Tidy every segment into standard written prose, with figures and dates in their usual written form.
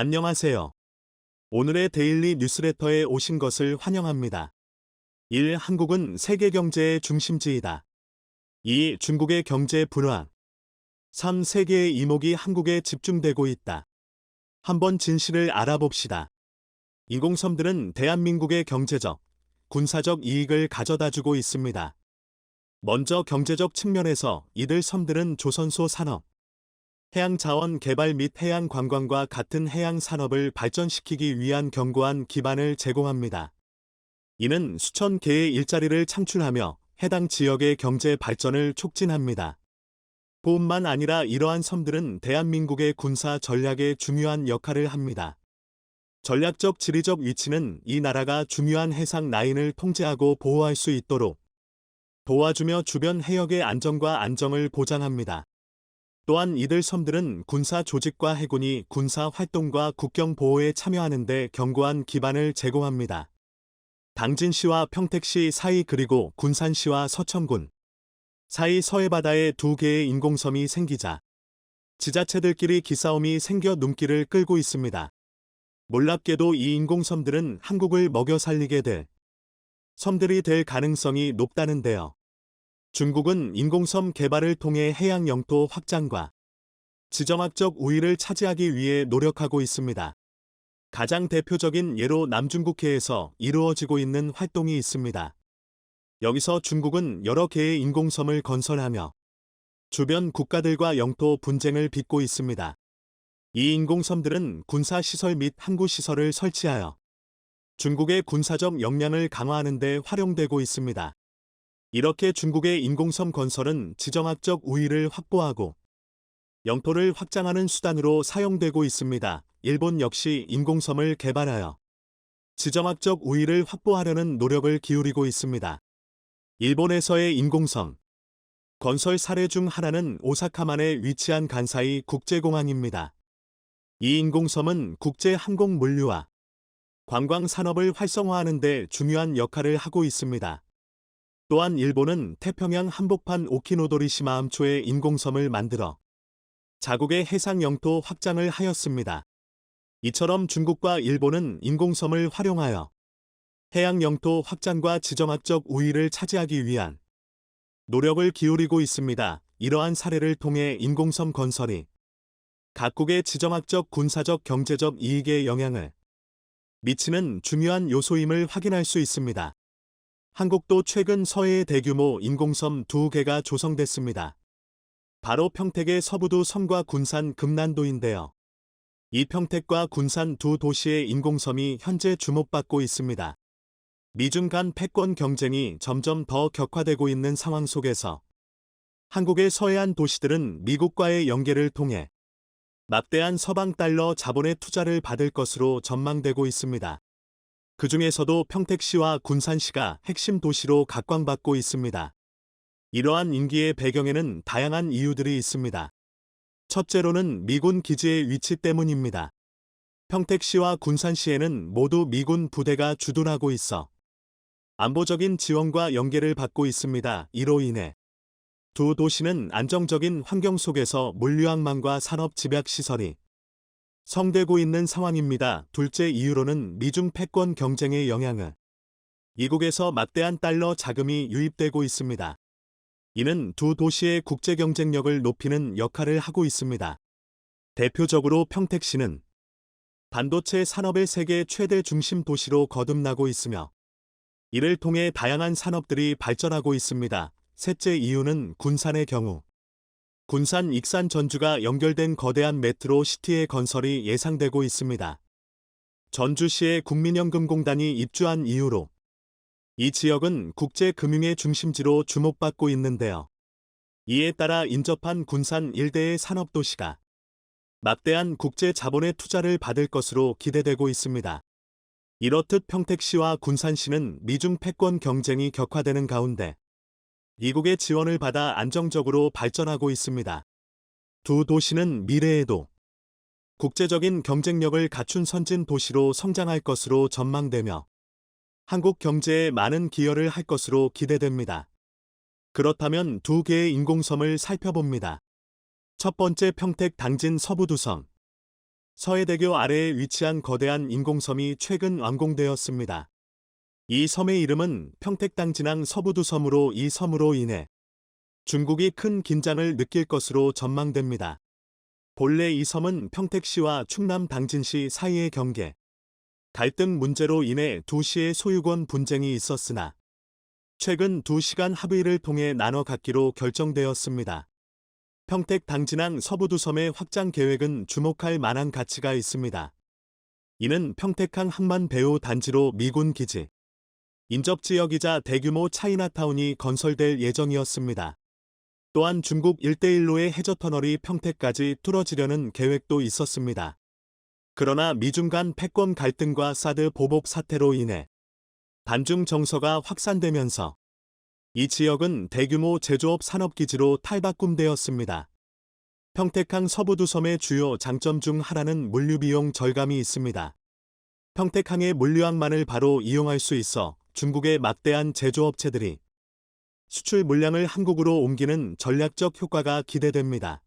안녕하세요. 오늘의 데일리 뉴스레터에 오신 것을 환영합니다. 1. 한국은 세계 경제의 중심지이다. 2. 중국의 경제 불황. 3. 세계의 이목이 한국에 집중되고 있다. 한번 진실을 알아봅시다. 인공섬들은 대한민국의 경제적, 군사적 이익을 가져다주고 있습니다. 먼저 경제적 측면에서 이들 섬들은 조선소 산업, 해양자원 개발 및 해양 관광과 같은 해양 산업을 발전시키기 위한 견고한 기반을 제공합니다. 이는 수천 개의 일자리를 창출하며 해당 지역의 경제 발전을 촉진합니다. 뿐만 아니라 이러한 섬들은 대한민국의 군사 전략에 중요한 역할을 합니다. 전략적 지리적 위치는 이 나라가 중요한 해상 라인을 통제하고 보호할 수 있도록 도와주며 주변 해역의 안전과 안정을 보장합니다. 또한 이들 섬들은 군사 조직과 해군이 군사 활동과 국경 보호에 참여하는 데 견고한 기반을 제공합니다. 당진시와 평택시 사이 그리고 군산시와 서천군 사이 서해바다에 두 개의 인공섬이 생기자 지자체들끼리 기싸움이 생겨 눈길을 끌고 있습니다. 놀랍게도 이 인공섬들은 한국을 먹여 살리게 될 섬들이 될 가능성이 높다는데요. 중국은 인공섬 개발을 통해 해양 영토 확장과 지정학적 우위를 차지하기 위해 노력하고 있습니다. 가장 대표적인 예로 남중국해에서 이루어지고 있는 활동이 있습니다. 여기서 중국은 여러 개의 인공섬을 건설하며 주변 국가들과 영토 분쟁을 빚고 있습니다. 이 인공섬들은 군사시설 및 항구시설을 설치하여 중국의 군사적 역량을 강화하는 데 활용되고 있습니다. 이렇게 중국의 인공섬 건설은 지정학적 우위를 확보하고 영토를 확장하는 수단으로 사용되고 있습니다. 일본 역시 인공섬을 개발하여 지정학적 우위를 확보하려는 노력을 기울이고 있습니다. 일본에서의 인공섬 건설 사례 중 하나는 오사카만에 위치한 간사이 국제공항입니다. 이 인공섬은 국제 항공 물류와 관광 산업을 활성화하는 데 중요한 역할을 하고 있습니다. 또한 일본은 태평양 한복판 오키노도리시마 암초에 인공섬을 만들어 자국의 해상 영토 확장을 하였습니다. 이처럼 중국과 일본은 인공섬을 활용하여 해양 영토 확장과 지정학적 우위를 차지하기 위한 노력을 기울이고 있습니다. 이러한 사례를 통해 인공섬 건설이 각국의 지정학적, 군사적, 경제적 이익에 영향을 미치는 중요한 요소임을 확인할 수 있습니다. 한국도 최근 서해에 대규모 인공섬 2개가 조성됐습니다. 바로 평택의 서부두 섬과 군산 금난도인데요. 이 평택과 군산 두 도시의 인공섬이 현재 주목받고 있습니다. 미중 간 패권 경쟁이 점점 더 격화되고 있는 상황 속에서 한국의 서해안 도시들은 미국과의 연계를 통해 막대한 서방 달러 자본의 투자를 받을 것으로 전망되고 있습니다. 그 중에서도 평택시와 군산시가 핵심 도시로 각광받고 있습니다. 이러한 인기의 배경에는 다양한 이유들이 있습니다. 첫째로는 미군 기지의 위치 때문입니다. 평택시와 군산시에는 모두 미군 부대가 주둔하고 있어 안보적인 지원과 연계를 받고 있습니다. 이로 인해 두 도시는 안정적인 환경 속에서 물류항만과 산업 집약시설이 성되고 있는 상황입니다. 둘째 이유로는 미중 패권 경쟁의 영향을 이국에서 막대한 달러 자금이 유입되고 있습니다. 이는 두 도시의 국제 경쟁력을 높이는 역할을 하고 있습니다. 대표적으로 평택시는 반도체 산업의 세계 최대 중심 도시로 거듭나고 있으며 이를 통해 다양한 산업들이 발전하고 있습니다. 셋째 이유는 군산의 경우 군산 익산 전주가 연결된 거대한 메트로 시티의 건설이 예상되고 있습니다. 전주시의 국민연금공단이 입주한 이후로 이 지역은 국제금융의 중심지로 주목받고 있는데요. 이에 따라 인접한 군산 일대의 산업도시가 막대한 국제 자본의 투자를 받을 것으로 기대되고 있습니다. 이렇듯 평택시와 군산시는 미중 패권 경쟁이 격화되는 가운데 미국의 지원을 받아 안정적으로 발전하고 있습니다. 두 도시는 미래에도 국제적인 경쟁력을 갖춘 선진 도시로 성장할 것으로 전망되며 한국 경제에 많은 기여를 할 것으로 기대됩니다. 그렇다면 두 개의 인공섬을 살펴봅니다. 첫 번째 평택 당진 서부두섬. 서해대교 아래에 위치한 거대한 인공섬이 최근 완공되었습니다. 이 섬의 이름은 평택당진항 서부두섬으로 이 섬으로 인해 중국이 큰 긴장을 느낄 것으로 전망됩니다. 본래 이 섬은 평택시와 충남 당진시 사이의 경계, 갈등 문제로 인해 두 시의 소유권 분쟁이 있었으나 최근 두 시간 합의를 통해 나눠 갖기로 결정되었습니다. 평택 당진항 서부두섬의 확장 계획은 주목할 만한 가치가 있습니다. 이는 평택항 항만 배후 단지로 미군 기지, 인접지역이자 대규모 차이나타운이 건설될 예정이었습니다. 또한 중국 1대1로의 해저터널이 평택까지 뚫어지려는 계획도 있었습니다. 그러나 미중 간 패권 갈등과 사드 보복 사태로 인해 반중 정서가 확산되면서 이 지역은 대규모 제조업 산업기지로 탈바꿈되었습니다. 평택항 서부두섬의 주요 장점 중 하나는 물류비용 절감이 있습니다. 평택항의 물류항만을 바로 이용할 수 있어 중국의 막대한 제조업체들이 수출 물량을 한국으로 옮기는 전략적 효과가 기대됩니다.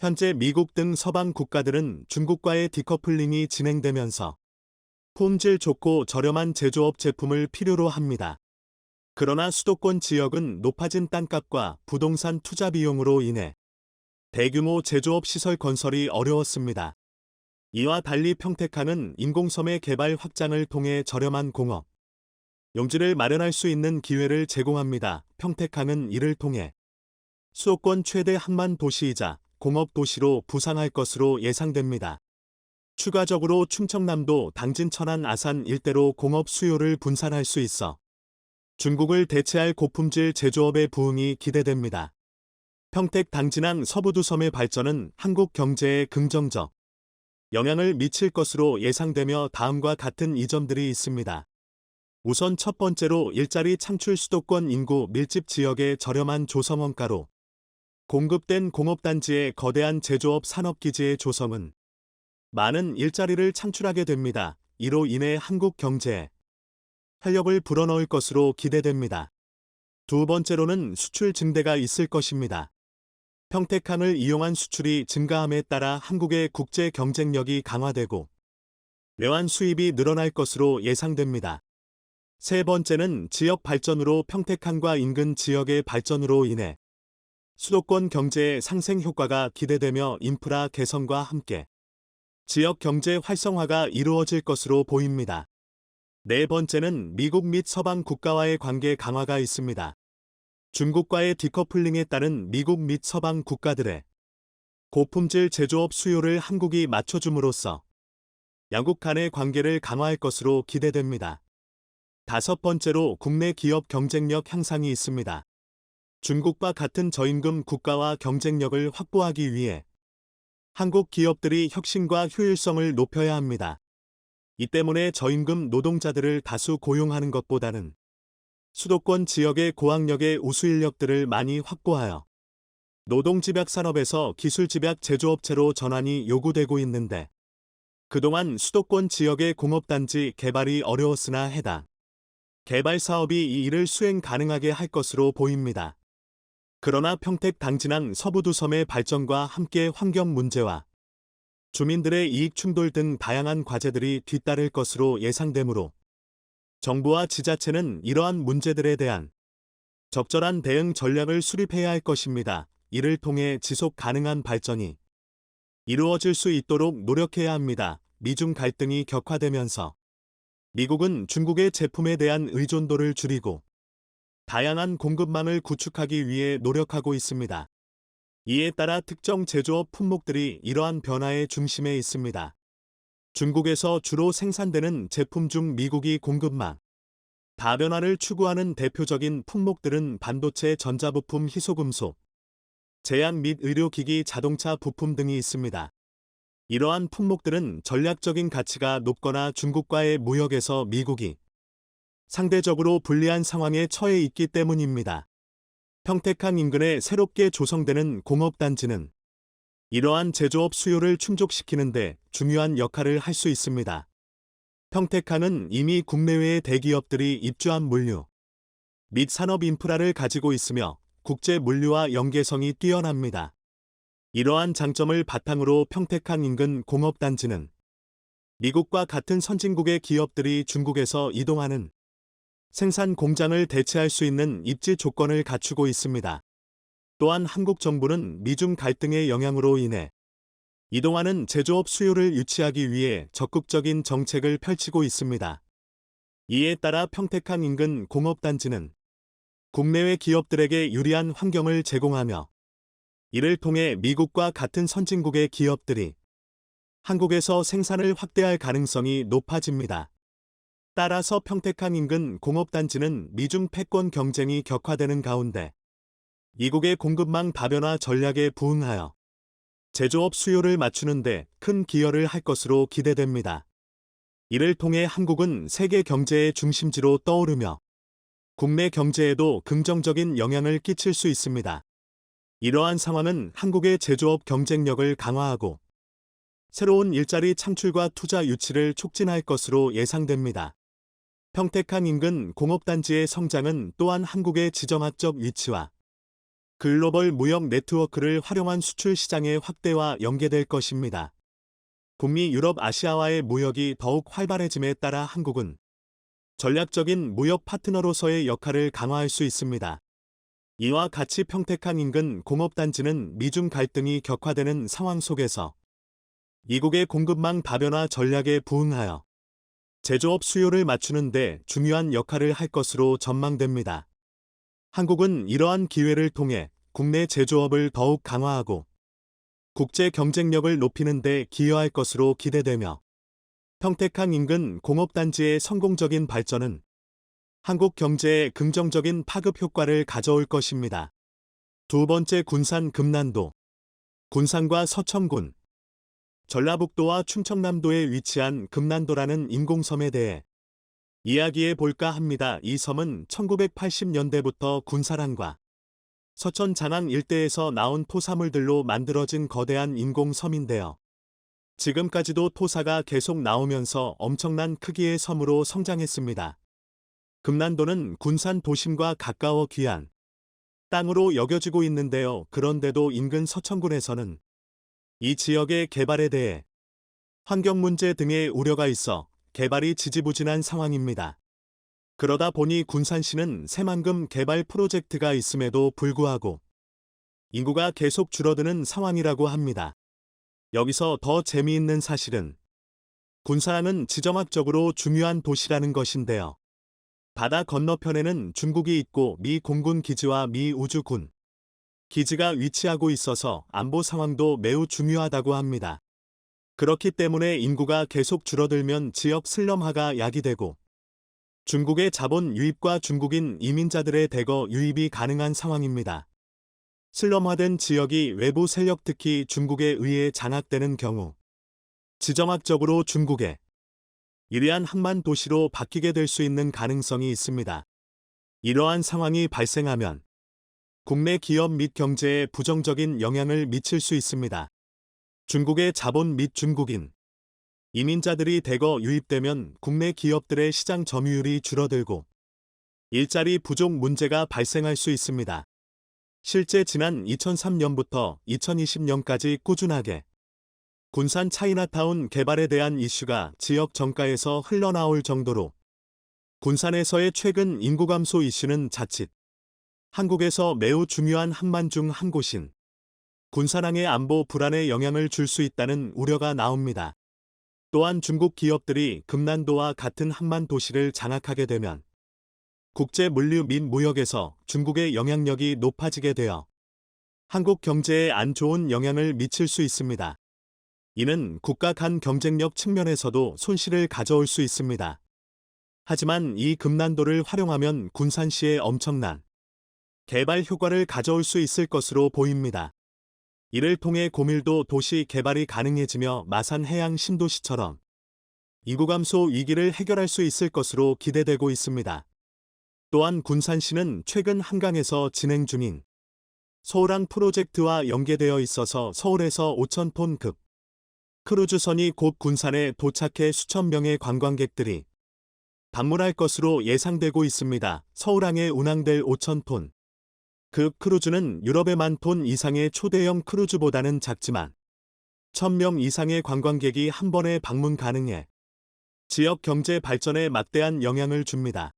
현재 미국 등 서방 국가들은 중국과의 디커플링이 진행되면서 품질 좋고 저렴한 제조업 제품을 필요로 합니다. 그러나 수도권 지역은 높아진 땅값과 부동산 투자 비용으로 인해 대규모 제조업 시설 건설이 어려웠습니다. 이와 달리 평택항은 인공섬의 개발 확장을 통해 저렴한 공업, 용지를 마련할 수 있는 기회를 제공합니다. 평택항은 이를 통해 수도권 최대 항만 도시이자 공업 도시로 부상할 것으로 예상됩니다. 추가적으로 충청남도 당진 천안 아산 일대로 공업 수요를 분산할 수 있어 중국을 대체할 고품질 제조업의 부흥이 기대됩니다. 평택 당진항 서부두섬의 발전은 한국 경제에 긍정적 영향을 미칠 것으로 예상되며 다음과 같은 이점들이 있습니다. 우선 첫 번째로 일자리 창출 수도권 인구 밀집 지역의 저렴한 조성원가로 공급된 공업단지의 거대한 제조업 산업기지의 조성은 많은 일자리를 창출하게 됩니다. 이로 인해 한국 경제에 활력을 불어넣을 것으로 기대됩니다. 두 번째로는 수출 증대가 있을 것입니다. 평택항을 이용한 수출이 증가함에 따라 한국의 국제 경쟁력이 강화되고 외환 수입이 늘어날 것으로 예상됩니다. 세 번째는 지역 발전으로 평택항과 인근 지역의 발전으로 인해 수도권 경제의 상생 효과가 기대되며 인프라 개선과 함께 지역 경제 활성화가 이루어질 것으로 보입니다. 네 번째는 미국 및 서방 국가와의 관계 강화가 있습니다. 중국과의 디커플링에 따른 미국 및 서방 국가들의 고품질 제조업 수요를 한국이 맞춰줌으로써 양국 간의 관계를 강화할 것으로 기대됩니다. 다섯 번째로 국내 기업 경쟁력 향상이 있습니다. 중국과 같은 저임금 국가와 경쟁력을 확보하기 위해 한국 기업들이 혁신과 효율성을 높여야 합니다. 이 때문에 저임금 노동자들을 다수 고용하는 것보다는 수도권 지역의 고학력의 우수 인력들을 많이 확보하여 노동집약 산업에서 기술집약 제조업체로 전환이 요구되고 있는데 그동안 수도권 지역의 공업단지 개발이 어려웠으나 해당 개발 사업이 이 일을 수행 가능하게 할 것으로 보입니다. 그러나 평택 당진항 서부두섬의 발전과 함께 환경 문제와 주민들의 이익 충돌 등 다양한 과제들이 뒤따를 것으로 예상되므로 정부와 지자체는 이러한 문제들에 대한 적절한 대응 전략을 수립해야 할 것입니다. 이를 통해 지속 가능한 발전이 이루어질 수 있도록 노력해야 합니다. 미중 갈등이 격화되면서 미국은 중국의 제품에 대한 의존도를 줄이고 다양한 공급망을 구축하기 위해 노력하고 있습니다. 이에 따라 특정 제조업 품목들이 이러한 변화의 중심에 있습니다. 중국에서 주로 생산되는 제품 중 미국이 공급망 다변화를 추구하는 대표적인 품목들은 반도체, 전자부품, 희소금속, 제약 및 의료기기, 자동차 부품 등이 있습니다. 이러한 품목들은 전략적인 가치가 높거나 중국과의 무역에서 미국이 상대적으로 불리한 상황에 처해 있기 때문입니다. 평택항 인근에 새롭게 조성되는 공업단지는 이러한 제조업 수요를 충족시키는데 중요한 역할을 할 수 있습니다. 평택항은 이미 국내외의 대기업들이 입주한 물류 및 산업 인프라를 가지고 있으며 국제 물류와 연계성이 뛰어납니다. 이러한 장점을 바탕으로 평택항 인근 공업단지는 미국과 같은 선진국의 기업들이 중국에서 이동하는 생산 공장을 대체할 수 있는 입지 조건을 갖추고 있습니다. 또한 한국 정부는 미중 갈등의 영향으로 인해 이동하는 제조업 수요를 유치하기 위해 적극적인 정책을 펼치고 있습니다. 이에 따라 평택항 인근 공업단지는 국내외 기업들에게 유리한 환경을 제공하며 이를 통해 미국과 같은 선진국의 기업들이 한국에서 생산을 확대할 가능성이 높아집니다. 따라서 평택항 인근 공업단지는 미중 패권 경쟁이 격화되는 가운데 미국의 공급망 다변화 전략에 부응하여 제조업 수요를 맞추는 데 큰 기여를 할 것으로 기대됩니다. 이를 통해 한국은 세계 경제의 중심지로 떠오르며 국내 경제에도 긍정적인 영향을 끼칠 수 있습니다. 이러한 상황은 한국의 제조업 경쟁력을 강화하고 새로운 일자리 창출과 투자 유치를 촉진할 것으로 예상됩니다. 평택항 인근 공업단지의 성장은 또한 한국의 지정학적 위치와 글로벌 무역 네트워크를 활용한 수출 시장의 확대와 연계될 것입니다. 북미 유럽 아시아와의 무역이 더욱 활발해짐에 따라 한국은 전략적인 무역 파트너로서의 역할을 강화할 수 있습니다. 이와 같이 평택항 인근 공업단지는 미중 갈등이 격화되는 상황 속에서 미국의 공급망 다변화 전략에 부응하여 제조업 수요를 맞추는 데 중요한 역할을 할 것으로 전망됩니다. 한국은 이러한 기회를 통해 국내 제조업을 더욱 강화하고 국제 경쟁력을 높이는 데 기여할 것으로 기대되며 평택항 인근 공업단지의 성공적인 발전은 한국 경제에 긍정적인 파급 효과를 가져올 것입니다. 두 번째, 군산 금난도. 군산과 서천군, 전라북도와 충청남도에 위치한 금난도라는 인공섬에 대해 이야기해 볼까 합니다. 이 섬은 1980년대부터 군사랑과 서천 장항 일대에서 나온 토사물들로 만들어진 거대한 인공섬인데요. 지금까지도 토사가 계속 나오면서 엄청난 크기의 섬으로 성장했습니다. 금난도는 군산 도심과 가까워 귀한 땅으로 여겨지고 있는데요. 그런데도 인근 서천군에서는 이 지역의 개발에 대해 환경 문제 등의 우려가 있어 개발이 지지부진한 상황입니다. 그러다 보니 군산시는 새만금 개발 프로젝트가 있음에도 불구하고 인구가 계속 줄어드는 상황이라고 합니다. 여기서 더 재미있는 사실은 군산은 지정학적으로 중요한 도시라는 것인데요. 바다 건너편에는 중국이 있고 미 공군 기지와 미 우주군 기지가 위치하고 있어서 안보 상황도 매우 중요하다고 합니다. 그렇기 때문에 인구가 계속 줄어들면 지역 슬럼화가 야기되고 중국의 자본 유입과 중국인 이민자들의 대거 유입이 가능한 상황입니다. 슬럼화된 지역이 외부 세력 특히 중국에 의해 장악되는 경우 지정학적으로 중국의 유리한 항만 도시로 바뀌게 될 수 있는 가능성이 있습니다. 이러한 상황이 발생하면 국내 기업 및 경제에 부정적인 영향을 미칠 수 있습니다. 중국의 자본 및 중국인 이민자들이 대거 유입되면 국내 기업들의 시장 점유율이 줄어들고 일자리 부족 문제가 발생할 수 있습니다. 실제 지난 2003년부터 2020년까지 꾸준하게 군산 차이나타운 개발에 대한 이슈가 지역 정가에서 흘러나올 정도로 군산에서의 최근 인구 감소 이슈는 자칫 한국에서 매우 중요한 항만 중 한 곳인 군산항의 안보 불안에 영향을 줄 수 있다는 우려가 나옵니다. 또한 중국 기업들이 금난도와 같은 항만 도시를 장악하게 되면 국제 물류 및 무역에서 중국의 영향력이 높아지게 되어 한국 경제에 안 좋은 영향을 미칠 수 있습니다. 이는 국가 간 경쟁력 측면에서도 손실을 가져올 수 있습니다. 하지만 이 금난도를 활용하면 군산시에 엄청난 개발 효과를 가져올 수 있을 것으로 보입니다. 이를 통해 고밀도 도시 개발이 가능해지며 마산 해양 신도시처럼 인구 감소 위기를 해결할 수 있을 것으로 기대되고 있습니다. 또한 군산시는 최근 한강에서 진행 중인 서울항 프로젝트와 연계되어 있어서 서울에서 5,000톤급 크루즈선이 곧 군산에 도착해 수천 명의 관광객들이 방문할 것으로 예상되고 있습니다. 서울항에 운항될 5,000톤 그 크루즈는 유럽에만 톤 이상의 초대형 크루즈보다는 작지만 1000명 이상의 관광객이 한 번에 방문 가능해 지역 경제 발전에 막대한 영향을 줍니다.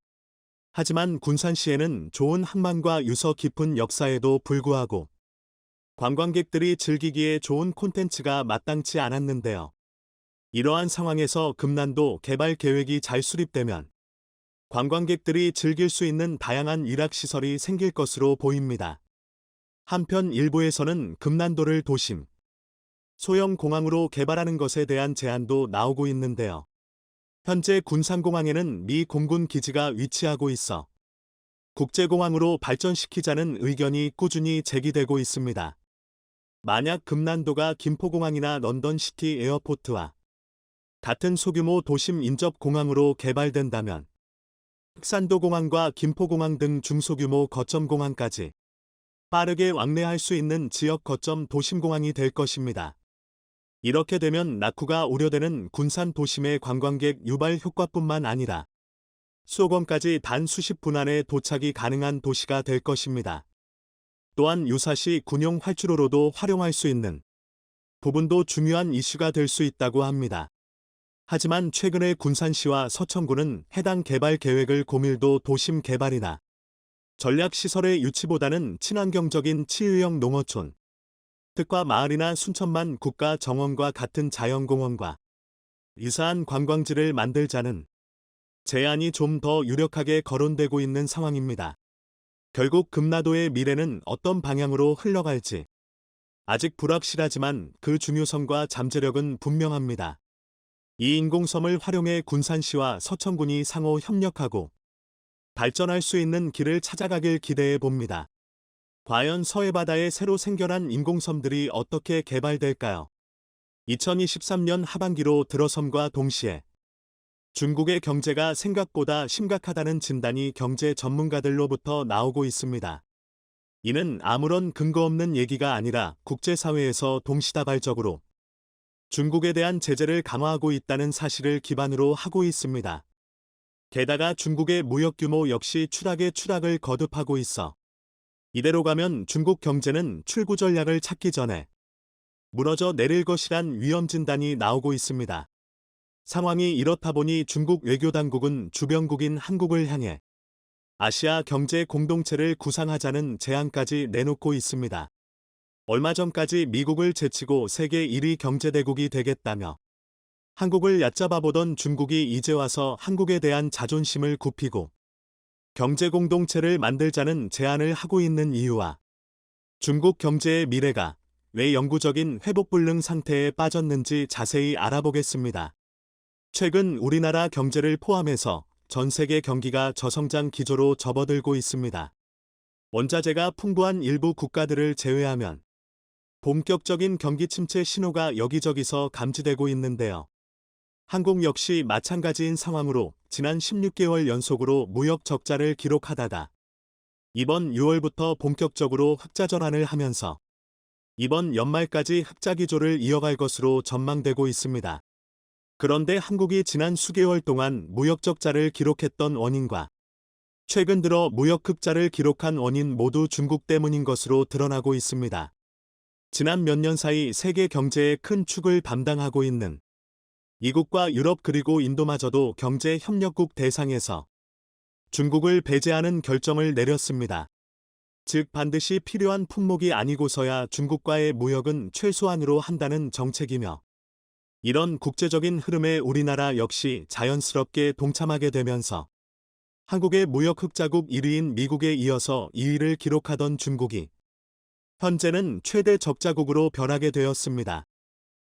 하지만 군산시에는 좋은 항만과 유서 깊은 역사에도 불구하고 관광객들이 즐기기에 좋은 콘텐츠가 마땅치 않았는데요. 이러한 상황에서 금난도 개발 계획이 잘 수립되면 관광객들이 즐길 수 있는 다양한 일학시설이 생길 것으로 보입니다. 한편 일부에서는 금난도를 도심, 소형 공항으로 개발하는 것에 대한 제안도 나오고 있는데요. 현재 군산공항에는 미 공군 기지가 위치하고 있어 국제공항으로 발전시키자는 의견이 꾸준히 제기되고 있습니다. 만약 금난도가 김포공항이나 런던시티 에어포트와 같은 소규모 도심 인접 공항으로 개발된다면 흑산도공항과 김포공항 등 중소규모 거점공항까지 빠르게 왕래할 수 있는 지역 거점 도심공항이 될 것입니다. 이렇게 되면 낙후가 우려되는 군산 도심의 관광객 유발 효과뿐만 아니라 수도권까지 단 수십 분 안에 도착이 가능한 도시가 될 것입니다. 또한 유사시 군용 활주로로도 활용할 수 있는 부분도 중요한 이슈가 될 수 있다고 합니다. 하지만 최근에 군산시와 서천군은 해당 개발 계획을 고밀도 도심 개발이나 전략시설의 유치보다는 친환경적인 치유형 농어촌, 특화 마을이나 순천만 국가정원과 같은 자연공원과 유사한 관광지를 만들자는 제안이 좀 더 유력하게 거론되고 있는 상황입니다. 결국 금나도의 미래는 어떤 방향으로 흘러갈지 아직 불확실하지만 그 중요성과 잠재력은 분명합니다. 이 인공섬을 활용해 군산시와 서천군이 상호 협력하고 발전할 수 있는 길을 찾아가길 기대해 봅니다. 과연 서해바다에 새로 생겨난 인공섬들이 어떻게 개발될까요? 2023년 하반기로 들어섬과 동시에 중국의 경제가 생각보다 심각하다는 진단이 경제 전문가들로부터 나오고 있습니다. 이는 아무런 근거 없는 얘기가 아니라 국제사회에서 동시다발적으로 중국에 대한 제재를 강화하고 있다는 사실을 기반으로 하고 있습니다. 게다가 중국의 무역 규모 역시 추락에 추락을 거듭하고 있어 이대로 가면 중국 경제는 출구 전략을 찾기 전에 무너져 내릴 것이란 위험 진단이 나오고 있습니다. 상황이 이렇다 보니 중국 외교당국은 주변국인 한국을 향해 아시아 경제 공동체를 구상하자는 제안까지 내놓고 있습니다. 얼마 전까지 미국을 제치고 세계 1위 경제대국이 되겠다며 한국을 얕잡아보던 중국이 이제 와서 한국에 대한 자존심을 굽히고 경제 공동체를 만들자는 제안을 하고 있는 이유와 중국 경제의 미래가 왜 영구적인 회복불능 상태에 빠졌는지 자세히 알아보겠습니다. 최근 우리나라 경제를 포함해서 전 세계 경기가 저성장 기조로 접어들고 있습니다. 원자재가 풍부한 일부 국가들을 제외하면 본격적인 경기 침체 신호가 여기저기서 감지되고 있는데요. 한국 역시 마찬가지인 상황으로 지난 16개월 연속으로 무역 적자를 기록하다가 이번 6월부터 본격적으로 흑자 전환을 하면서 이번 연말까지 흑자 기조를 이어갈 것으로 전망되고 있습니다. 그런데 한국이 지난 수개월 동안 무역 적자를 기록했던 원인과 최근 들어 무역 흑자를 기록한 원인 모두 중국 때문인 것으로 드러나고 있습니다. 지난 몇 년 사이 세계 경제의 큰 축을 담당하고 있는 미국과 유럽 그리고 인도마저도 경제 협력국 대상에서 중국을 배제하는 결정을 내렸습니다. 즉 반드시 필요한 품목이 아니고서야 중국과의 무역은 최소한으로 한다는 정책이며 이런 국제적인 흐름에 우리나라 역시 자연스럽게 동참하게 되면서 한국의 무역 흑자국 1위인 미국에 이어서 2위를 기록하던 중국이 현재는 최대 적자국으로 변하게 되었습니다.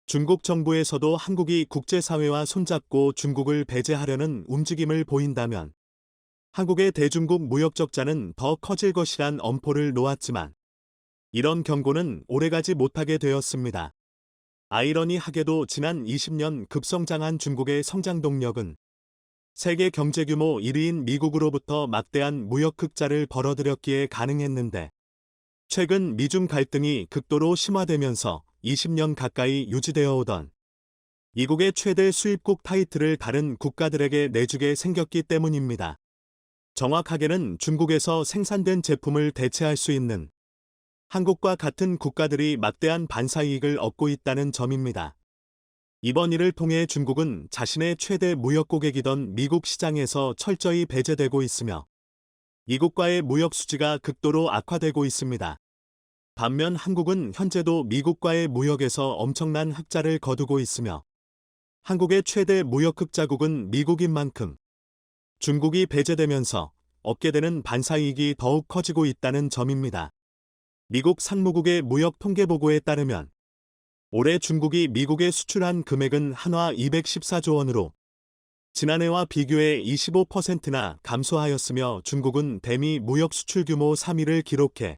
중국 정부에서도 한국이 국제사회와 손잡고 중국을 배제하려는 움직임을 보인다면 한국의 대중국 무역 적자는 더 커질 것이란 엄포를 놓았지만 이런 경고는 오래가지 못하게 되었습니다. 아이러니하게도 지난 20년 급성장한 중국의 성장 동력은 세계 경제 규모 1위인 미국으로부터 막대한 무역 흑자를 벌어들였기에 가능했는데 최근 미중 갈등이 극도로 심화되면서 20년 가까이 유지되어 오던 미국의 최대 수입국 타이틀을 다른 국가들에게 내주게 생겼기 때문입니다. 정확하게는 중국에서 생산된 제품을 대체할 수 있는 한국과 같은 국가들이 막대한 반사이익을 얻고 있다는 점입니다. 이번 일을 통해 중국은 자신의 최대 무역 고객이던 미국 시장에서 철저히 배제되고 있으며 이국과의 무역 수지가 극도로 악화되고 있습니다. 반면 한국은 현재도 미국과의 무역에서 엄청난 흑자를 거두고 있으며 한국의 최대 무역 흑자국은 미국인 만큼 중국이 배제되면서 얻게 되는 반사이익이 더욱 커지고 있다는 점입니다. 미국 상무국의 무역 통계보고에 따르면 올해 중국이 미국에 수출한 금액은 한화 214조 원으로 지난해와 비교해 25%나 감소하였으며 중국은 대미 무역 수출 규모 3위를 기록해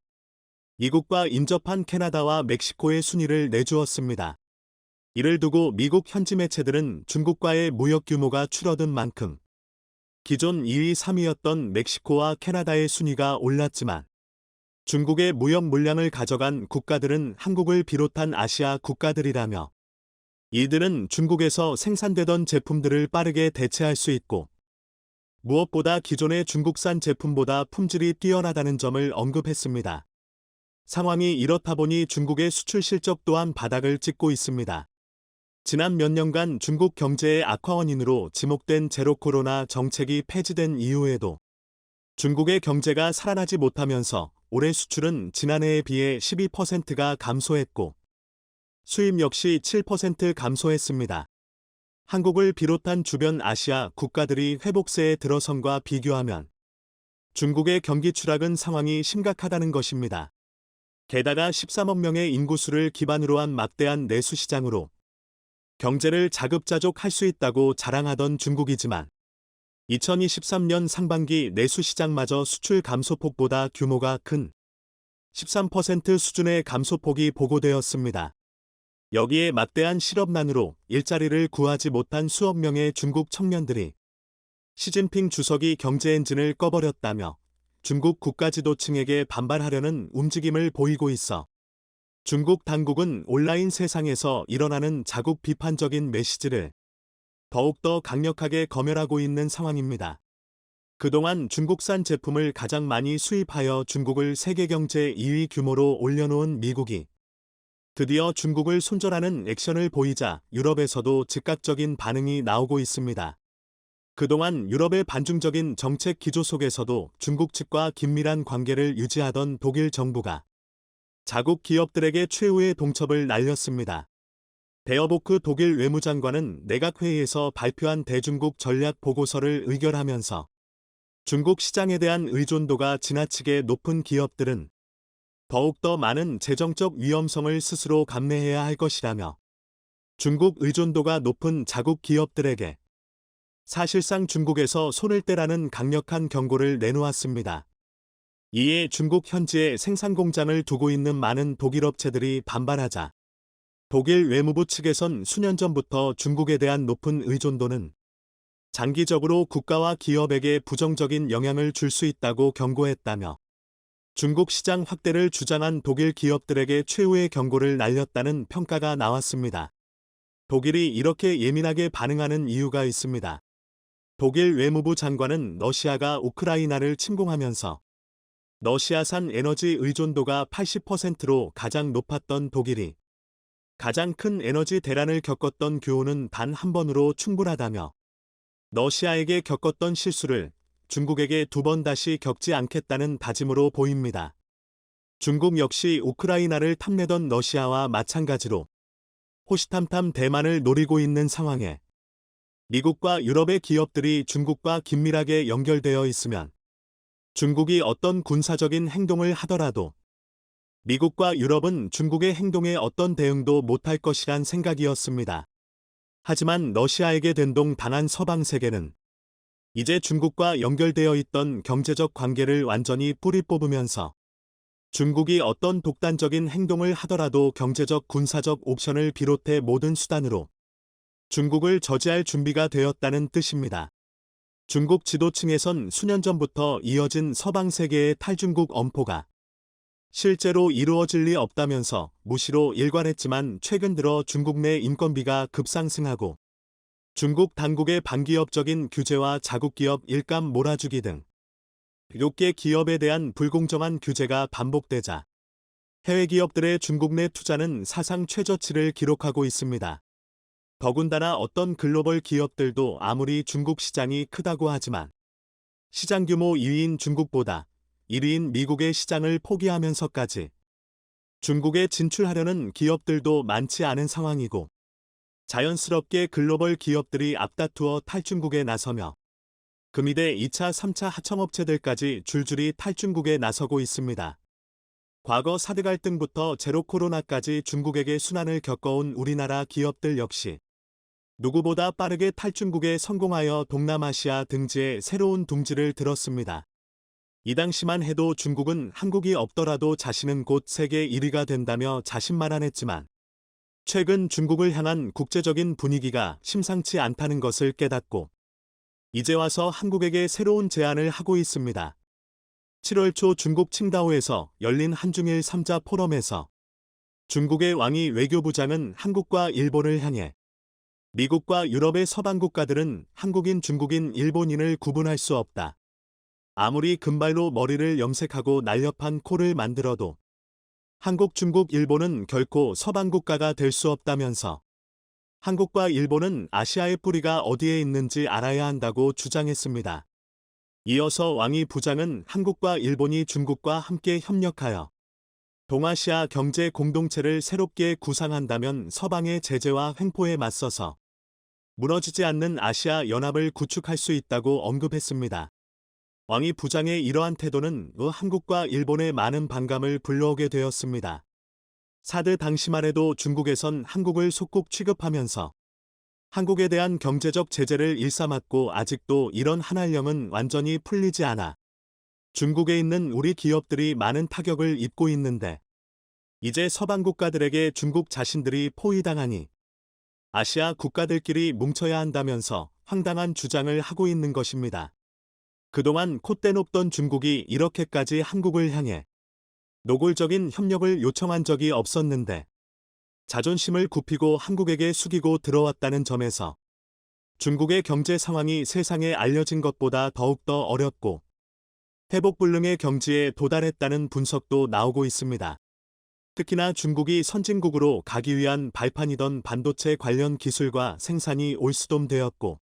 이국과 인접한 캐나다와 멕시코의 순위를 내주었습니다. 이를 두고 미국 현지 매체들은 중국과의 무역 규모가 줄어든 만큼 기존 2위, 3위였던 멕시코와 캐나다의 순위가 올랐지만 중국의 무역 물량을 가져간 국가들은 한국을 비롯한 아시아 국가들이라며 이들은 중국에서 생산되던 제품들을 빠르게 대체할 수 있고 무엇보다 기존의 중국산 제품보다 품질이 뛰어나다는 점을 언급했습니다. 상황이 이렇다 보니 중국의 수출 실적 또한 바닥을 찍고 있습니다. 지난 몇 년간 중국 경제의 악화 원인으로 지목된 제로 코로나 정책이 폐지된 이후에도 중국의 경제가 살아나지 못하면서 올해 수출은 지난해에 비해 12%가 감소했고 수입 역시 7% 감소했습니다. 한국을 비롯한 주변 아시아 국가들이 회복세에 들어선과 비교하면 중국의 경기 추락은 상황이 심각하다는 것입니다. 게다가 13억 명의 인구수를 기반으로 한 막대한 내수 시장으로 경제를 자급자족할 수 있다고 자랑하던 중국이지만 2023년 상반기 내수 시장마저 수출 감소폭보다 규모가 큰 13% 수준의 감소폭이 보고되었습니다. 여기에 막대한 실업난으로 일자리를 구하지 못한 수억 명의 중국 청년들이 시진핑 주석이 경제 엔진을 꺼버렸다며 중국 국가지도층에게 반발하려는 움직임을 보이고 있어 중국 당국은 온라인 세상에서 일어나는 자국 비판적인 메시지를 더욱더 강력하게 검열하고 있는 상황입니다. 그동안 중국산 제품을 가장 많이 수입하여 중국을 세계 경제 2위 규모로 올려놓은 미국이 드디어 중국을 손절하는 액션을 보이자 유럽에서도 즉각적인 반응이 나오고 있습니다. 그동안 유럽의 반중적인 정책 기조 속에서도 중국 측과 긴밀한 관계를 유지하던 독일 정부가 자국 기업들에게 최후의 동첩을 날렸습니다. 베어보크 독일 외무장관은 내각회의에서 발표한 대중국 전략 보고서를 의결하면서 중국 시장에 대한 의존도가 지나치게 높은 기업들은 더욱더 많은 재정적 위험성을 스스로 감내해야 할 것이라며 중국 의존도가 높은 자국 기업들에게 사실상 중국에서 손을 떼라는 강력한 경고를 내놓았습니다. 이에 중국 현지에 생산 공장을 두고 있는 많은 독일 업체들이 반발하자 독일 외무부 측에선 수년 전부터 중국에 대한 높은 의존도는 장기적으로 국가와 기업에게 부정적인 영향을 줄 수 있다고 경고했다며 중국 시장 확대를 주장한 독일 기업들에게 최후의 경고를 날렸다는 평가가 나왔습니다. 독일이 이렇게 예민하게 반응하는 이유가 있습니다. 독일 외무부 장관은 러시아가 우크라이나를 침공하면서 러시아산 에너지 의존도가 80%로 가장 높았던 독일이 가장 큰 에너지 대란을 겪었던 교훈은 단 한 번으로 충분하다며 러시아에게 겪었던 실수를 중국에게 두 번 다시 겪지 않겠다는 다짐으로 보입니다. 중국 역시 우크라이나를 탐내던 러시아와 마찬가지로 호시탐탐 대만을 노리고 있는 상황에 미국과 유럽의 기업들이 중국과 긴밀하게 연결되어 있으면 중국이 어떤 군사적인 행동을 하더라도 미국과 유럽은 중국의 행동에 어떤 대응도 못할 것이란 생각이었습니다. 하지만 러시아에게 된동당한 서방 세계는 이제 중국과 연결되어 있던 경제적 관계를 완전히 뿌리 뽑으면서 중국이 어떤 독단적인 행동을 하더라도 경제적 군사적 옵션을 비롯해 모든 수단으로 중국을 저지할 준비가 되었다는 뜻입니다. 중국 지도층에선 수년 전부터 이어진 서방 세계의 탈중국 엄포가 실제로 이루어질 리 없다면서 무시로 일관했지만 최근 들어 중국 내 인건비가 급상승하고 중국 당국의 반기업적인 규제와 자국 기업 일감 몰아주기 등 6개 기업에 대한 불공정한 규제가 반복되자 해외 기업들의 중국 내 투자는 사상 최저치를 기록하고 있습니다. 더군다나 어떤 글로벌 기업들도 아무리 중국 시장이 크다고 하지만 시장 규모 2위인 중국보다 1위인 미국의 시장을 포기하면서까지 중국에 진출하려는 기업들도 많지 않은 상황이고 자연스럽게 글로벌 기업들이 앞다투어 탈중국에 나서며 금이대 2차, 3차 하청업체들까지 줄줄이 탈중국에 나서고 있습니다. 과거 사드 갈등부터 제로 코로나까지 중국에게 순환을 겪어온 우리나라 기업들 역시 누구보다 빠르게 탈중국에 성공하여 동남아시아 등지에 새로운 둥지를 들었습니다. 이 당시만 해도 중국은 한국이 없더라도 자신은 곧 세계 1위가 된다며 자신만만했지만 최근 중국을 향한 국제적인 분위기가 심상치 않다는 것을 깨닫고 이제 와서 한국에게 새로운 제안을 하고 있습니다. 7월 초 중국 칭다오에서 열린 한중일 3자 포럼에서 중국의 왕이 외교부장은 한국과 일본을 향해 미국과 유럽의 서방 국가들은 한국인, 중국인, 일본인을 구분할 수 없다. 아무리 금발로 머리를 염색하고 날렵한 코를 만들어도 한국, 중국, 일본은 결코 서방 국가가 될 수 없다면서 한국과 일본은 아시아의 뿌리가 어디에 있는지 알아야 한다고 주장했습니다. 이어서 왕이 부장은 한국과 일본이 중국과 함께 협력하여 동아시아 경제 공동체를 새롭게 구상한다면 서방의 제재와 횡포에 맞서서 무너지지 않는 아시아 연합을 구축할 수 있다고 언급했습니다. 왕이 부장의 이러한 태도는 한국과 일본의 많은 반감을 불러오게 되었습니다. 사드 당시만 해도 중국에선 한국을 속국 취급하면서 한국에 대한 경제적 제재를 일삼았고 아직도 이런 한알령은 완전히 풀리지 않아 중국에 있는 우리 기업들이 많은 타격을 입고 있는데 이제 서방 국가들에게 중국 자신들이 포위당하니 아시아 국가들끼리 뭉쳐야 한다면서 황당한 주장을 하고 있는 것입니다. 그동안 콧대 높던 중국이 이렇게까지 한국을 향해 노골적인 협력을 요청한 적이 없었는데 자존심을 굽히고 한국에게 숙이고 들어왔다는 점에서 중국의 경제 상황이 세상에 알려진 것보다 더욱더 어렵고 회복불능의 경지에 도달했다는 분석도 나오고 있습니다. 특히나 중국이 선진국으로 가기 위한 발판이던 반도체 관련 기술과 생산이 올스돔되었고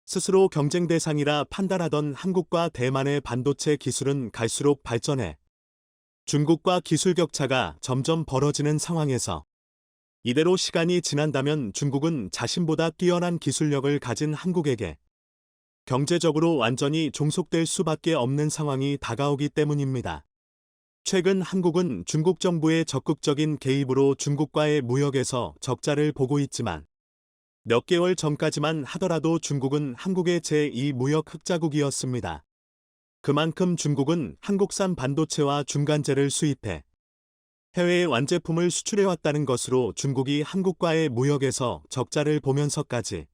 스스로 경쟁 대상이라 판단하던 한국과 대만의 반도체 기술은 갈수록 발전해 중국과 기술 격차가 점점 벌어지는 상황에서 이대로 시간이 지난다면 중국은 자신보다 뛰어난 기술력을 가진 한국에게 경제적으로 완전히 종속될 수밖에 없는 상황이 다가오기 때문입니다. 최근 한국은 중국 정부의 적극적인 개입으로 중국과의 무역에서 적자를 보고 있지만 몇 개월 전까지만 하더라도 중국은 한국의 제2 무역 흑자국이었습니다. 그만큼 중국은 한국산 반도체와 중간재를 수입해 해외에 완제품을 수출해왔다는 것으로 중국이 한국과의 무역에서 적자를 보면서까지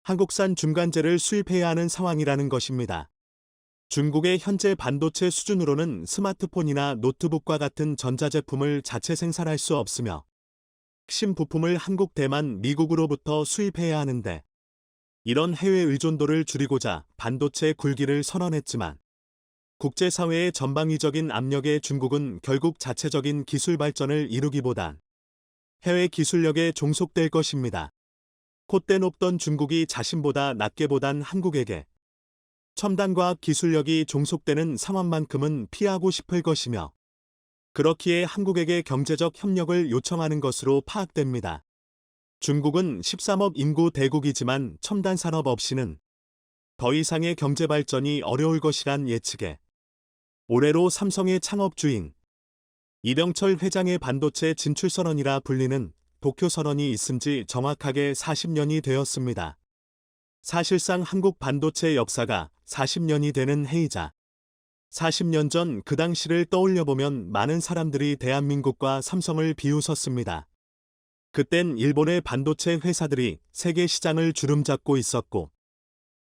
한국산 중간재를 수입해야 하는 상황이라는 것입니다. 중국의 현재 반도체 수준으로는 스마트폰이나 노트북과 같은 전자제품을 자체 생산할 수 없으며 핵심 부품을 한국, 대만, 미국으로부터 수입해야 하는데 이런 해외 의존도를 줄이고자 반도체 굴기를 선언했지만 국제사회의 전방위적인 압력에 중국은 결국 자체적인 기술 발전을 이루기보단 해외 기술력에 종속될 것입니다. 콧대 높던 중국이 자신보다 낮게 보단 한국에게 첨단과학 기술력이 종속되는 상황만큼은 피하고 싶을 것이며 그렇기에 한국에게 경제적 협력을 요청하는 것으로 파악됩니다. 중국은 13억 인구 대국이지만 첨단 산업 없이는 더 이상의 경제 발전이 어려울 것이란 예측에 올해로 삼성의 창업주인 이병철 회장의 반도체 진출 선언이라 불리는 도쿄 선언이 있은 지 정확하게 40년이 되었습니다. 사실상 한국 반도체 역사가 40년이 되는 해이자 40년 전 그 당시를 떠올려보면 많은 사람들이 대한민국과 삼성을 비웃었습니다. 그땐 일본의 반도체 회사들이 세계 시장을 주름잡고 있었고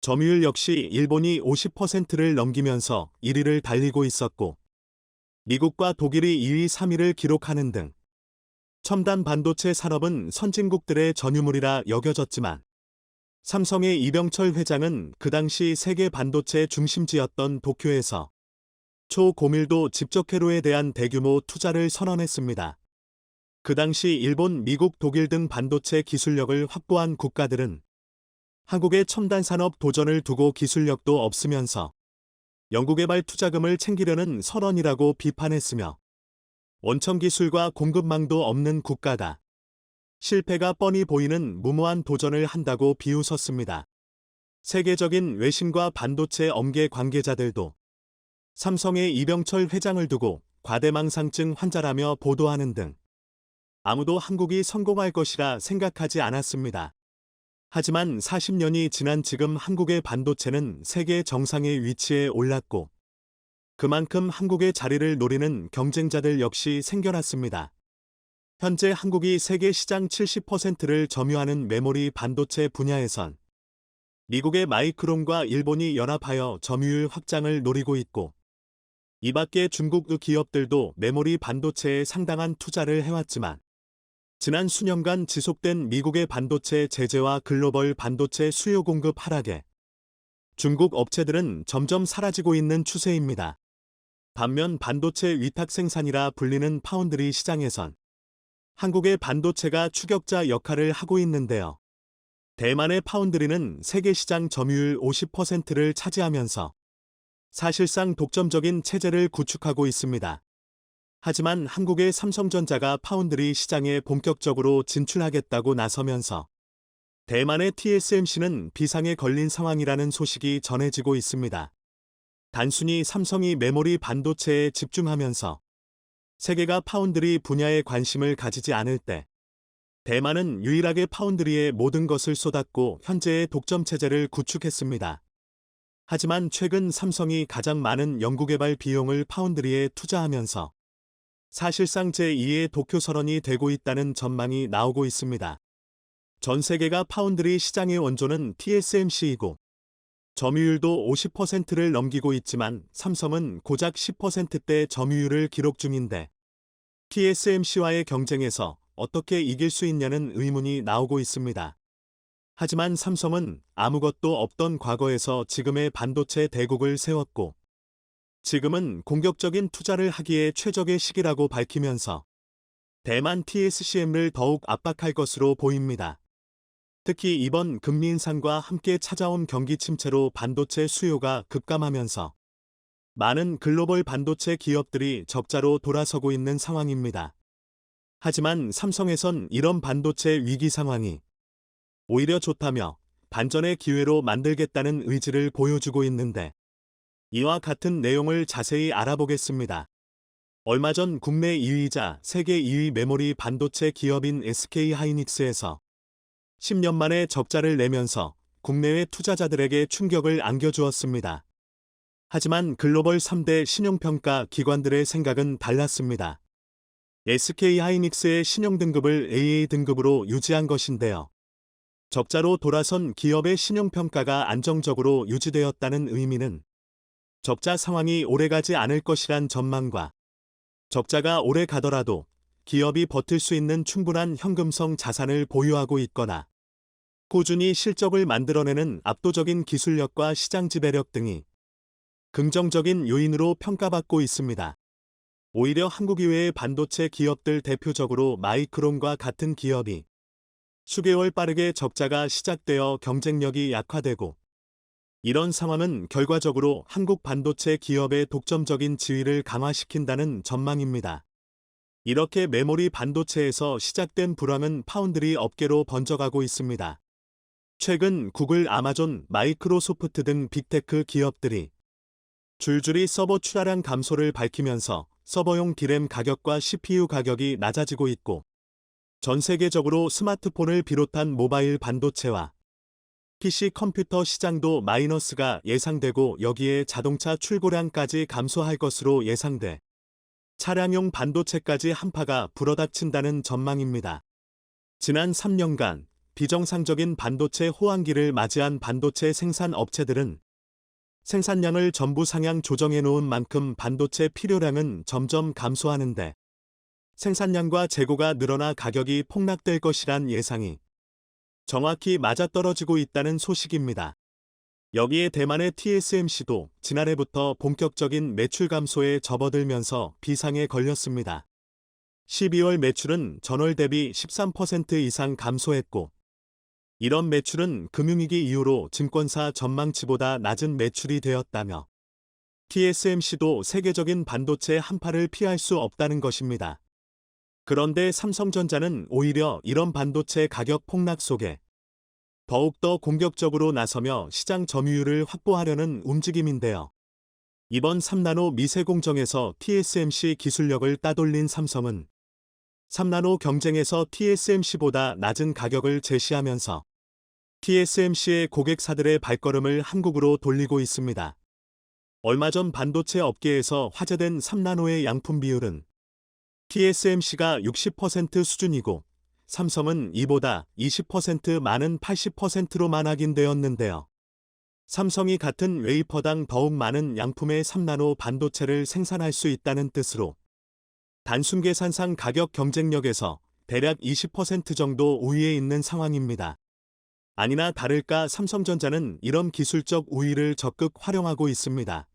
점유율 역시 일본이 50%를 넘기면서 1위를 달리고 있었고 미국과 독일이 2위, 3위를 기록하는 등 첨단 반도체 산업은 선진국들의 전유물이라 여겨졌지만 삼성의 이병철 회장은 그 당시 세계 반도체 중심지였던 도쿄에서 초고밀도 집적회로에 대한 대규모 투자를 선언했습니다. 그 당시 일본, 미국, 독일 등 반도체 기술력을 확보한 국가들은 한국의 첨단 산업 도전을 두고 기술력도 없으면서 연구개발 투자금을 챙기려는 선언이라고 비판했으며 원천 기술과 공급망도 없는 국가다. 실패가 뻔히 보이는 무모한 도전을 한다고 비웃었습니다. 세계적인 외신과 반도체 업계 관계자들도 삼성의 이병철 회장을 두고 과대망상증 환자라며 보도하는 등 아무도 한국이 성공할 것이라 생각하지 않았습니다. 하지만 40년이 지난 지금 한국의 반도체는 세계 정상의 위치에 올랐고 그만큼 한국의 자리를 노리는 경쟁자들 역시 생겨났습니다. 현재 한국이 세계 시장 70%를 점유하는 메모리 반도체 분야에선 미국의 마이크론과 일본이 연합하여 점유율 확장을 노리고 있고 이 밖에 중국 기업들도 메모리 반도체에 상당한 투자를 해왔지만 지난 수년간 지속된 미국의 반도체 제재와 글로벌 반도체 수요 공급 하락에 중국 업체들은 점점 사라지고 있는 추세입니다. 반면 반도체 위탁 생산이라 불리는 파운드리 시장에선 한국의 반도체가 추격자 역할을 하고 있는데요. 대만의 파운드리는 세계 시장 점유율 50%를 차지하면서 사실상 독점적인 체제를 구축하고 있습니다. 하지만 한국의 삼성전자가 파운드리 시장에 본격적으로 진출하겠다고 나서면서 대만의 TSMC는 비상에 걸린 상황이라는 소식이 전해지고 있습니다. 단순히 삼성이 메모리 반도체에 집중하면서 세계가 파운드리 분야에 관심을 가지지 않을 때 대만은 유일하게 파운드리에 모든 것을 쏟았고 현재의 독점 체제를 구축했습니다. 하지만 최근 삼성이 가장 많은 연구개발 비용을 파운드리에 투자하면서 사실상 제2의 도쿄 선언이 되고 있다는 전망이 나오고 있습니다. 전 세계가 파운드리 시장의 원조는 TSMC이고 점유율도 50%를 넘기고 있지만 삼성은 고작 10%대 점유율을 기록 중인데 TSMC와의 경쟁에서 어떻게 이길 수 있냐는 의문이 나오고 있습니다. 하지만 삼성은 아무것도 없던 과거에서 지금의 반도체 대국을 세웠고 지금은 공격적인 투자를 하기에 최적의 시기라고 밝히면서 대만 TSCM을 더욱 압박할 것으로 보입니다. 특히 이번 금리 인상과 함께 찾아온 경기 침체로 반도체 수요가 급감하면서 많은 글로벌 반도체 기업들이 적자로 돌아서고 있는 상황입니다. 하지만 삼성에선 이런 반도체 위기 상황이 오히려 좋다며 반전의 기회로 만들겠다는 의지를 보여주고 있는데 이와 같은 내용을 자세히 알아보겠습니다. 얼마 전 국내 2위이자 세계 2위 메모리 반도체 기업인 SK하이닉스에서 10년 만에 적자를 내면서 국내외 투자자들에게 충격을 안겨주었습니다. 하지만 글로벌 3대 신용평가 기관들의 생각은 달랐습니다. SK하이닉스의 신용등급을 AA 등급으로 유지한 것인데요. 적자로 돌아선 기업의 신용평가가 안정적으로 유지되었다는 의미는 적자 상황이 오래가지 않을 것이란 전망과 적자가 오래 가더라도 기업이 버틸 수 있는 충분한 현금성 자산을 보유하고 있거나 꾸준히 실적을 만들어내는 압도적인 기술력과 시장 지배력 등이 긍정적인 요인으로 평가받고 있습니다. 오히려 한국 이외의 반도체 기업들 대표적으로 마이크론과 같은 기업이 수개월 빠르게 적자가 시작되어 경쟁력이 약화되고 이런 상황은 결과적으로 한국 반도체 기업의 독점적인 지위를 강화시킨다는 전망입니다. 이렇게 메모리 반도체에서 시작된 불황은 파운드리 업계로 번져가고 있습니다. 최근 구글, 아마존, 마이크로소프트 등 빅테크 기업들이 줄줄이 서버 출하량 감소를 밝히면서 서버용 D램 가격과 CPU 가격이 낮아지고 있고 전 세계적으로 스마트폰을 비롯한 모바일 반도체와 PC 컴퓨터 시장도 마이너스가 예상되고 여기에 자동차 출고량까지 감소할 것으로 예상돼 차량용 반도체까지 한파가 불어닥친다는 전망입니다. 지난 3년간 비정상적인 반도체 호황기를 맞이한 반도체 생산 업체들은 생산량을 전부 상향 조정해 놓은 만큼 반도체 필요량은 점점 감소하는데 생산량과 재고가 늘어나 가격이 폭락될 것이란 예상이 정확히 맞아떨어지고 있다는 소식입니다. 여기에 대만의 TSMC도 지난해부터 본격적인 매출 감소에 접어들면서 비상에 걸렸습니다. 12월 매출은 전월 대비 13% 이상 감소했고, 이런 매출은 금융위기 이후로 증권사 전망치보다 낮은 매출이 되었다며 TSMC도 세계적인 반도체 한파를 피할 수 없다는 것입니다. 그런데 삼성전자는 오히려 이런 반도체 가격 폭락 속에 더욱더 공격적으로 나서며 시장 점유율을 확보하려는 움직임인데요. 이번 3나노 미세 공정에서 TSMC 기술력을 따돌린 삼성은 3나노 경쟁에서 TSMC보다 낮은 가격을 제시하면서 TSMC의 고객사들의 발걸음을 한국으로 돌리고 있습니다. 얼마 전 반도체 업계에서 화제된 3나노의 양품 비율은 TSMC가 60% 수준이고 삼성은 이보다 20% 많은 80%로만 확인되었는데요. 삼성이 같은 웨이퍼당 더욱 많은 양품의 3나노 반도체를 생산할 수 있다는 뜻으로 단순 계산상 가격 경쟁력에서 대략 20% 정도 우위에 있는 상황입니다. 아니나 다를까 삼성전자는 이런 기술적 우위를 적극 활용하고 있습니다.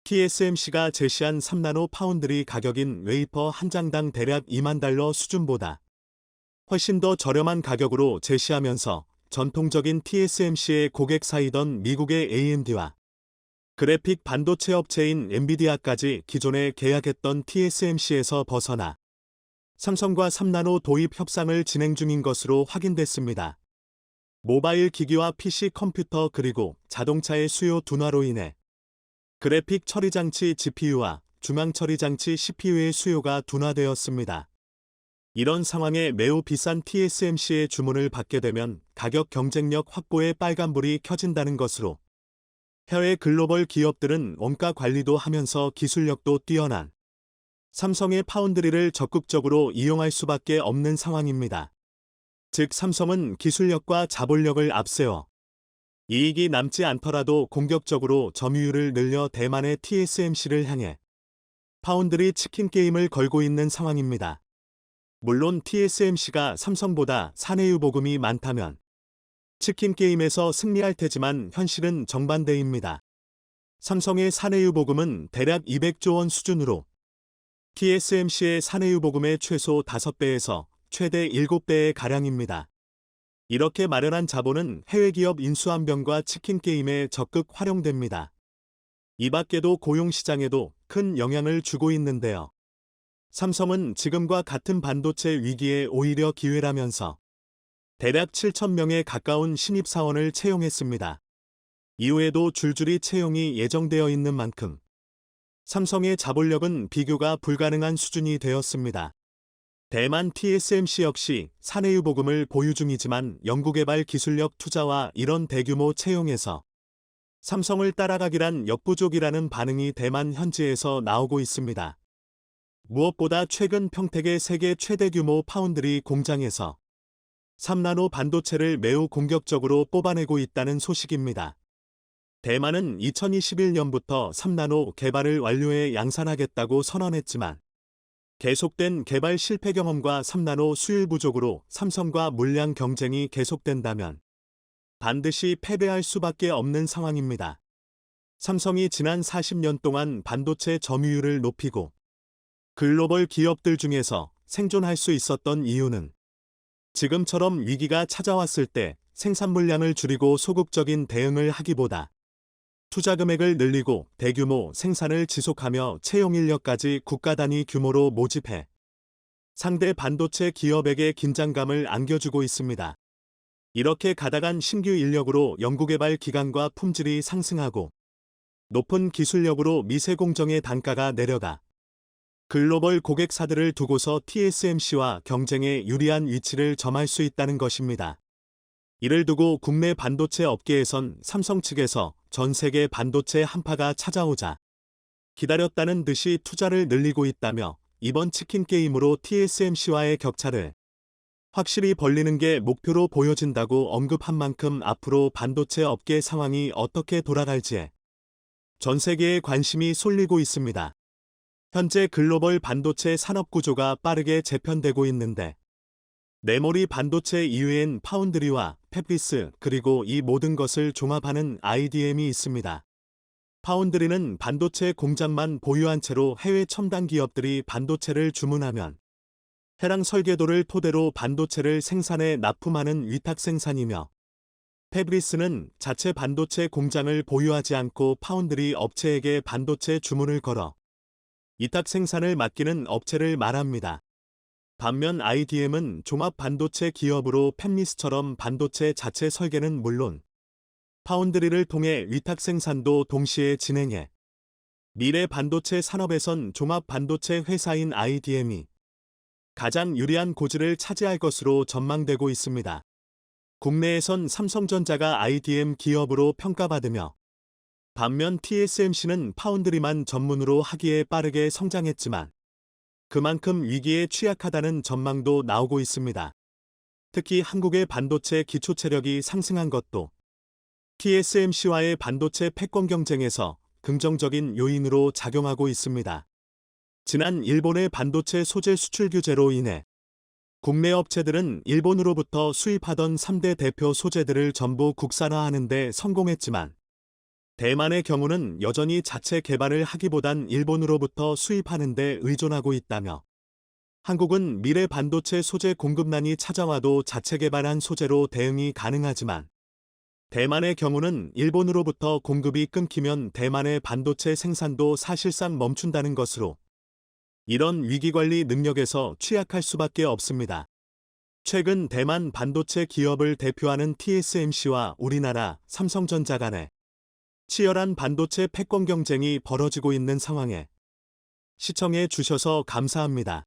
TSMC가 제시한 3나노 파운드리 가격인 웨이퍼 한 장당 대략 2만 달러 수준보다 훨씬 더 저렴한 가격으로 제시하면서 전통적인 TSMC의 고객사이던 미국의 AMD와 그래픽 반도체 업체인 엔비디아까지 기존에 계약했던 TSMC에서 벗어나 삼성과 3나노 도입 협상을 진행 중인 것으로 확인됐습니다. 모바일 기기와 PC 컴퓨터 그리고 자동차의 수요 둔화로 인해 그래픽 처리 장치 GPU와 중앙 처리 장치 CPU의 수요가 둔화되었습니다. 이런 상황에 매우 비싼 TSMC의 주문을 받게 되면 가격 경쟁력 확보에 빨간불이 켜진다는 것으로 해외 글로벌 기업들은 원가 관리도 하면서 기술력도 뛰어난 삼성의 파운드리를 적극적으로 이용할 수밖에 없는 상황입니다. 즉 삼성은 기술력과 자본력을 앞세워 이익이 남지 않더라도 공격적으로 점유율을 늘려 대만의 TSMC를 향해 파운드리 치킨 게임을 걸고 있는 상황입니다. 물론 TSMC가 삼성보다 사내유 보금이 많다면 치킨 게임에서 승리할 테지만 현실은 정반대입니다. 삼성의 사내유 보금은 대략 200조 원 수준으로 TSMC의 사내유 보금의 최소 5배에서 최대 7배의 가량입니다. 이렇게 마련한 자본은 해외 기업 인수합병과 치킨 게임에 적극 활용됩니다. 이 밖에도 고용시장에도 큰 영향을 주고 있는데요. 삼성은 지금과 같은 반도체 위기에 오히려 기회라면서 대략 7,000명에 가까운 신입사원을 채용했습니다. 이후에도 줄줄이 채용이 예정되어 있는 만큼 삼성의 자본력은 비교가 불가능한 수준이 되었습니다. 대만 TSMC 역시 사내유 보금을 보유 중이지만 연구개발 기술력 투자와 이런 대규모 채용에서 삼성을 따라가기란 역부족이라는 반응이 대만 현지에서 나오고 있습니다. 무엇보다 최근 평택의 세계 최대 규모 파운드리 공장에서 3나노 반도체를 매우 공격적으로 뽑아내고 있다는 소식입니다. 대만은 2021년부터 3나노 개발을 완료해 양산하겠다고 선언했지만 계속된 개발 실패 경험과 3나노 수율 부족으로 삼성과 물량 경쟁이 계속된다면 반드시 패배할 수밖에 없는 상황입니다. 삼성이 지난 40년 동안 반도체 점유율을 높이고 글로벌 기업들 중에서 생존할 수 있었던 이유는 지금처럼 위기가 찾아왔을 때 생산 물량을 줄이고 소극적인 대응을 하기보다 투자 금액을 늘리고 대규모 생산을 지속하며 채용 인력까지 국가 단위 규모로 모집해 상대 반도체 기업에게 긴장감을 안겨주고 있습니다. 이렇게 가다간 신규 인력으로 연구개발 기간과 품질이 상승하고 높은 기술력으로 미세 공정의 단가가 내려가 글로벌 고객사들을 두고서 TSMC와 경쟁에 유리한 위치를 점할 수 있다는 것입니다. 이를 두고 국내 반도체 업계에선 삼성 측에서 전 세계 반도체 한파가 찾아오자 기다렸다는 듯이 투자를 늘리고 있다며 이번 치킨 게임으로 TSMC와의 격차를 확실히 벌리는 게 목표로 보여진다고 언급한 만큼 앞으로 반도체 업계 상황이 어떻게 돌아갈지에 전 세계의 관심이 쏠리고 있습니다. 현재 글로벌 반도체 산업 구조가 빠르게 재편되고 있는데 메모리 반도체 이외엔 파운드리와 팹리스 그리고 이 모든 것을 종합하는 IDM이 있습니다. 파운드리는 반도체 공장만 보유한 채로 해외 첨단 기업들이 반도체를 주문하면 해당 설계도를 토대로 반도체를 생산해 납품하는 위탁 생산이며, 팹리스는 자체 반도체 공장을 보유하지 않고 파운드리 업체에게 반도체 주문을 걸어 위탁 생산을 맡기는 업체를 말합니다. 반면 IDM은 종합 반도체 기업으로 팹리스처럼 반도체 자체 설계는 물론 파운드리를 통해 위탁 생산도 동시에 진행해 미래 반도체 산업에선 종합 반도체 회사인 IDM이 가장 유리한 고지를 차지할 것으로 전망되고 있습니다. 국내에선 삼성전자가 IDM 기업으로 평가받으며, 반면 TSMC는 파운드리만 전문으로 하기에 빠르게 성장했지만 그만큼 위기에 취약하다는 전망도 나오고 있습니다. 특히 한국의 반도체 기초 체력이 상승한 것도 TSMC와의 반도체 패권 경쟁에서 긍정적인 요인으로 작용하고 있습니다. 지난 일본의 반도체 소재 수출 규제로 인해 국내 업체들은 일본으로부터 수입하던 3대 대표 소재들을 전부 국산화하는 데 성공했지만, 대만의 경우는 여전히 자체 개발을 하기보단 일본으로부터 수입하는 데 의존하고 있다며, 한국은 미래 반도체 소재 공급난이 찾아와도 자체 개발한 소재로 대응이 가능하지만, 대만의 경우는 일본으로부터 공급이 끊기면 대만의 반도체 생산도 사실상 멈춘다는 것으로 이런 위기관리 능력에서 취약할 수밖에 없습니다. 최근 대만 반도체 기업을 대표하는 TSMC와 우리나라 삼성전자 간에 치열한 반도체 패권 경쟁이 벌어지고 있는 상황에 시청해 주셔서 감사합니다.